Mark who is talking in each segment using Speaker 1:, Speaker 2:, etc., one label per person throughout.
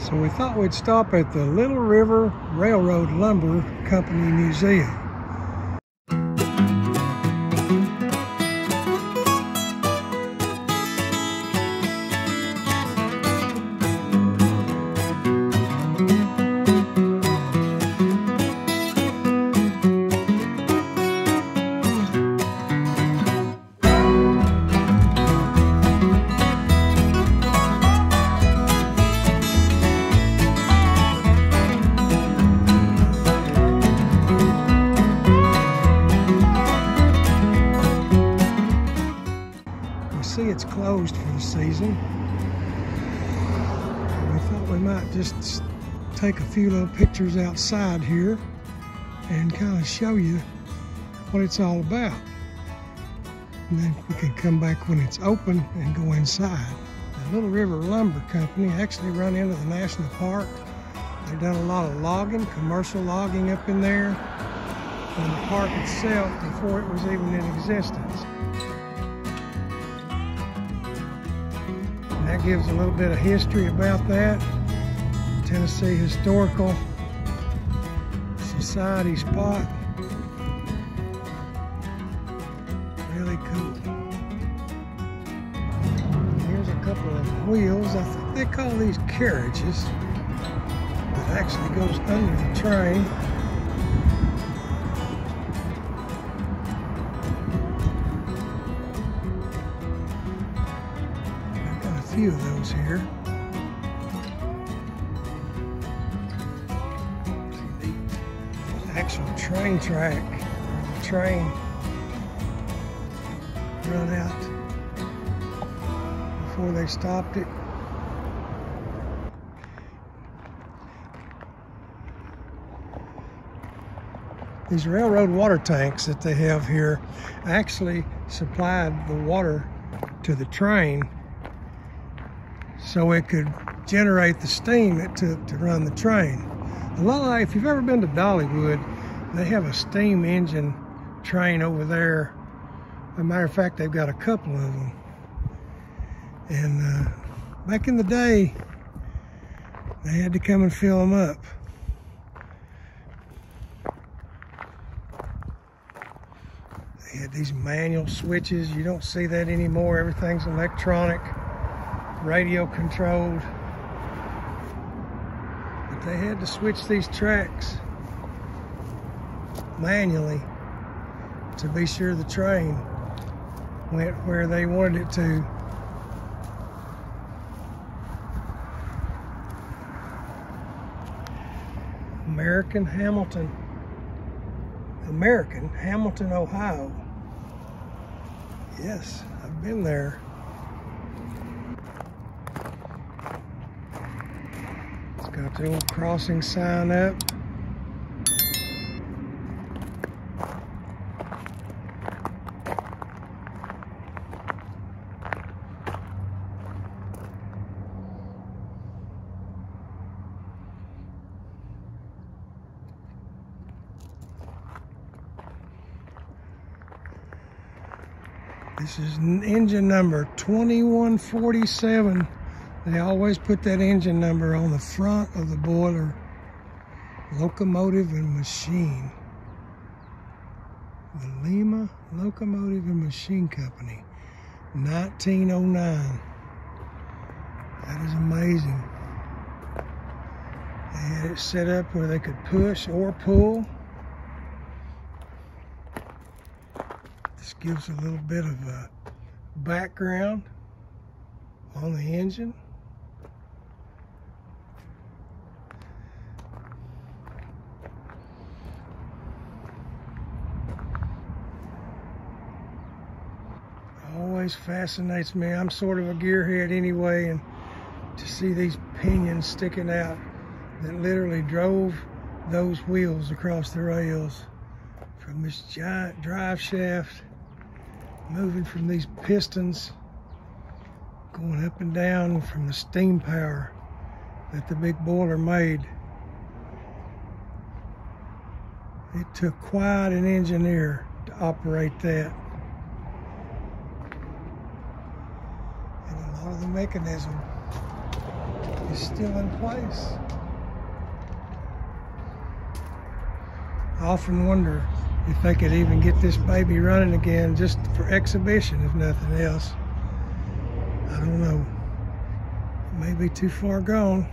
Speaker 1: So we thought we'd stop at the Little River Railroad Lumber Company Museum. See, it's closed for the season. We thought we might just take a few little pictures outside here and kind of show you what it's all about. And then we can come back when it's open and go inside. The Little River Lumber Company actually run into the national park. They've done a lot of logging, commercial logging up in there, and the park itself before it was even in existence. That gives a little bit of history about that. Tennessee Historical Society spot. Really cool. Here's a couple of wheels. I think they call these carriages. It actually goes under the train. Few of those here. The actual train track, where the train run out before they stopped it. These railroad water tanks that they have here actually supplied the water to the train so it could generate the steam it took to run the train. A lot like, if you've ever been to Dollywood, they have a steam engine train over there. As a matter of fact, they've got a couple of them. And back in the day, they had to come and fill them up. They had these manual switches. You don't see that anymore. Everything's electronic, radio controlled. But they had to switch these tracks manually to be sure the train went where they wanted it to. Hamilton, Ohio. Yes, I've been there. It's got the old crossing sign up. This is engine number 2147. They always put that engine number on the front of the boiler. Locomotive and Machine. The Lima Locomotive and Machine Company, 1909. That is amazing. They had it set up where they could push or pull. This gives a little bit of a background on the engine. Always fascinates me. I'm sort of a gearhead anyway, and to see these pinions sticking out that literally drove those wheels across the rails from this giant drive shaft, moving from these pistons, going up and down from the steam power that the big boiler made. It took quite an engineer to operate that. And a lot of the mechanism is still in place. I often wonder if they could even get this baby running again just for exhibition, if nothing else. I don't know. It may be too far gone.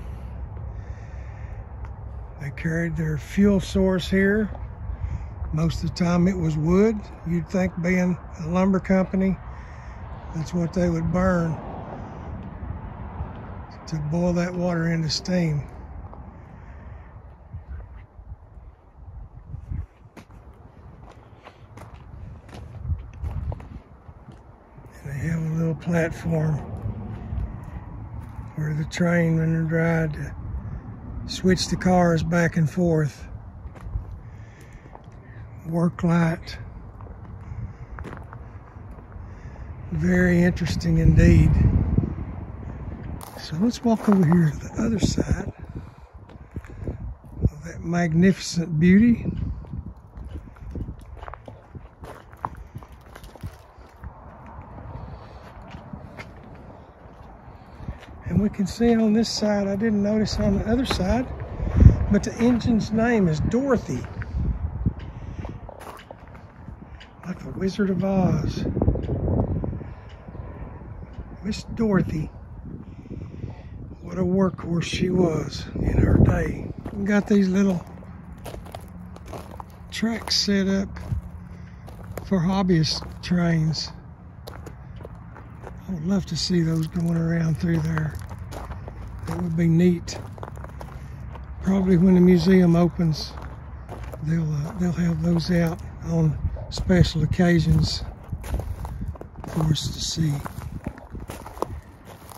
Speaker 1: They carried their fuel source here. Most of the time it was wood. You'd think, being a lumber company, that's what they would burn to boil that water into steam. And they have a little platform where the trainmen tried to switch the cars back and forth. Work light. Very interesting indeed. So let's walk over here to the other side of that magnificent beauty. And we can see on this side, I didn't notice on the other side, but the engine's name is Dorothy. Like the Wizard of Oz. Miss Dorothy. What a workhorse she was in her day. We got these little tracks set up for hobbyist trains. I would love to see those going around through there. That would be neat. Probably when the museum opens, they'll have those out on special occasions for us to see.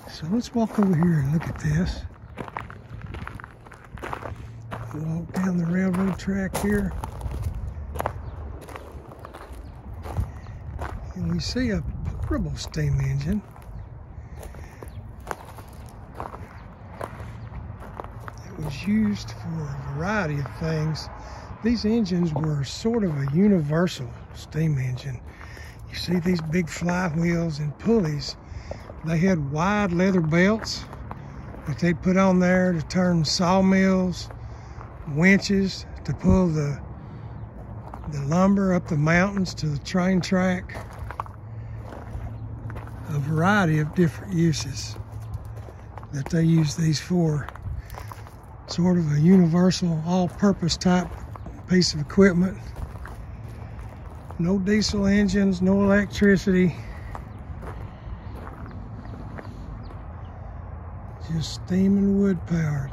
Speaker 1: So let's walk over here and look at this. Walk down the railroad track here. And we see a portable steam engine. It was used for a variety of things. These engines were sort of a universal steam engine. You see these big flywheels and pulleys. They had wide leather belts that they put on there to turn sawmills, winches to pull the lumber up the mountains to the train track. A variety of different uses that they use these for. Sort of a universal, all-purpose type piece of equipment. No diesel engines, no electricity. Just steam and wood powered.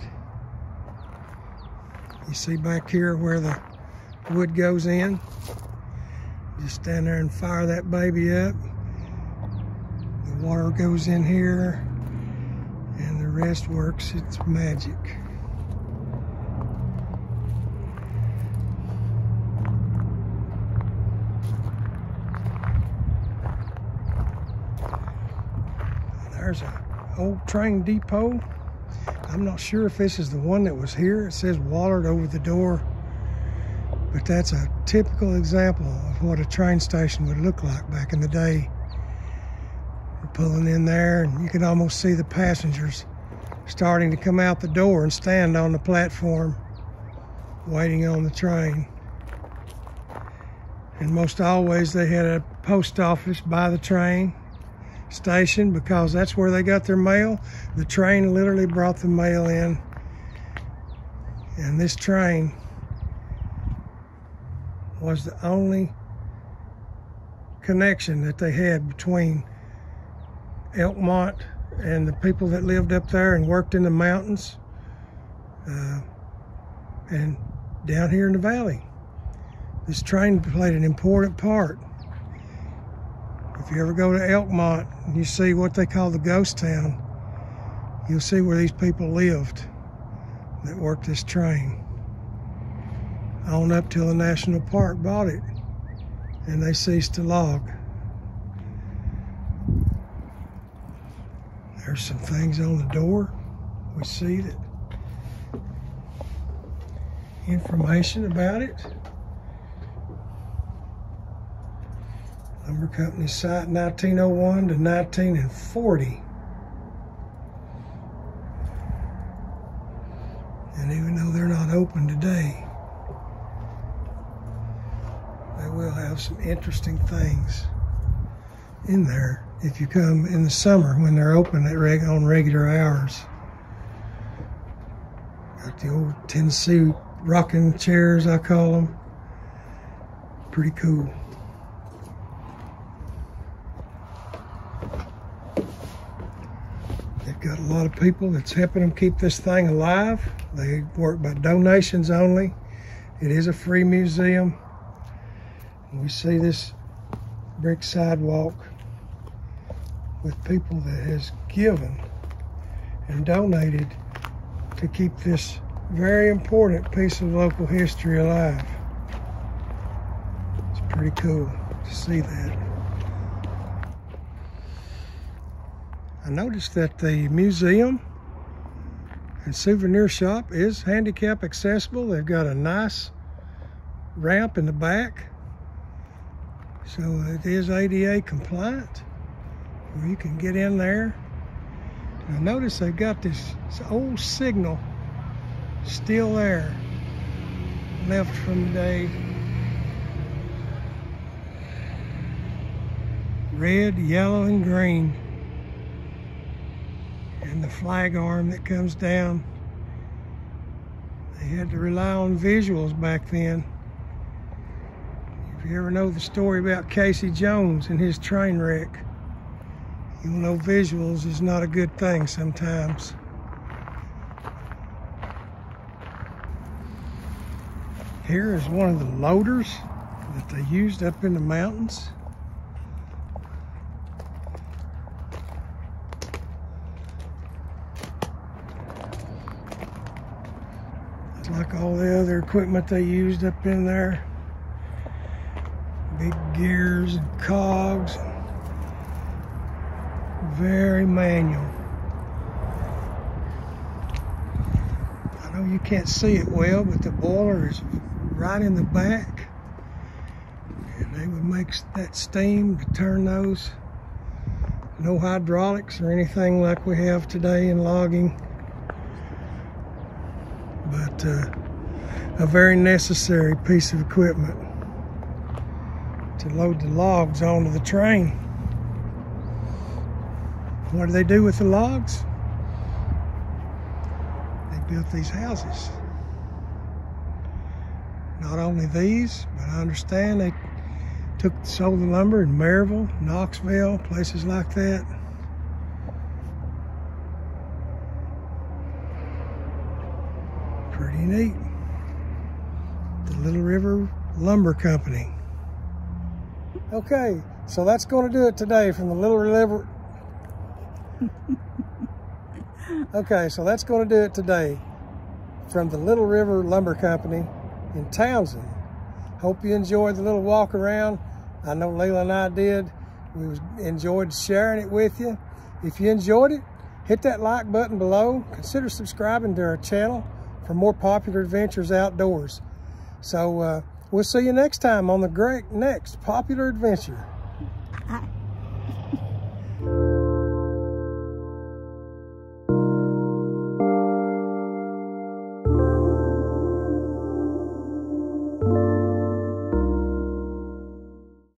Speaker 1: You see back here where the wood goes in? Just stand there and fire that baby up. The water goes in here and the rest works. It's magic. There's an old train depot. I'm not sure if this is the one that was here. It says Wallard over the door, but that's a typical example of what a train station would look like back in the day. We're pulling in there and you can almost see the passengers starting to come out the door and stand on the platform waiting on the train. And most always they had a post office by the train station because that's where they got their mail. The train literally brought the mail in, and this train was the only connection that they had between Elkmont and the people that lived up there and worked in the mountains and down here in the valley. This train played an important part. If you ever go to Elkmont and you see what they call the ghost town, you'll see where these people lived that worked this train. On up till the national park bought it and they ceased to log. There's some things on the door. We see that information about it. Lumber Company site 1901 to 1940. And even though they're not open today, they will have some interesting things in there if you come in the summer when they're open on regular hours. Got the old Tennessee rocking chairs, I call them. Pretty cool. They've got a lot of people that's helping them keep this thing alive. They work by donations only. It is a free museum. We see this brick sidewalk with people that has given and donated to keep this very important piece of local history alive. It's pretty cool to see that. I noticed that the museum and souvenir shop is handicap accessible. They've got a nice ramp in the back, so it is ADA compliant, where you can get in there. And I noticed they've got this old signal still there, left from the day. Red, yellow, and green. And the flag arm that comes down. They had to rely on visuals back then. If you ever know the story about Casey Jones and his train wreck, you'll know visuals is not a good thing sometimes. Here is one of the loaders that they used up in the mountains. It's like all the other equipment they used up in there. Big gears and cogs. Very manual. I know you can't see it well, but the boiler is right in the back. And they would make that steam to turn those. No hydraulics or anything like we have today in logging. But a very necessary piece of equipment to load the logs onto the train. What do they do with the logs? They built these houses. Not only these, but I understand they sold the lumber in Maryville, Knoxville, places like that. Pretty neat. The Little River Lumber Company. Okay, so that's going to do it today from the Little River. Okay, so that's going to do it today from the Little River Lumber Company in Townsend. Hope you enjoyed the little walk around. I know Leila and I did. We enjoyed sharing it with you. If you enjoyed it, hit that like button below. Consider subscribing to our channel for more popular adventures outdoors. So we'll see you next time on the next popular adventure.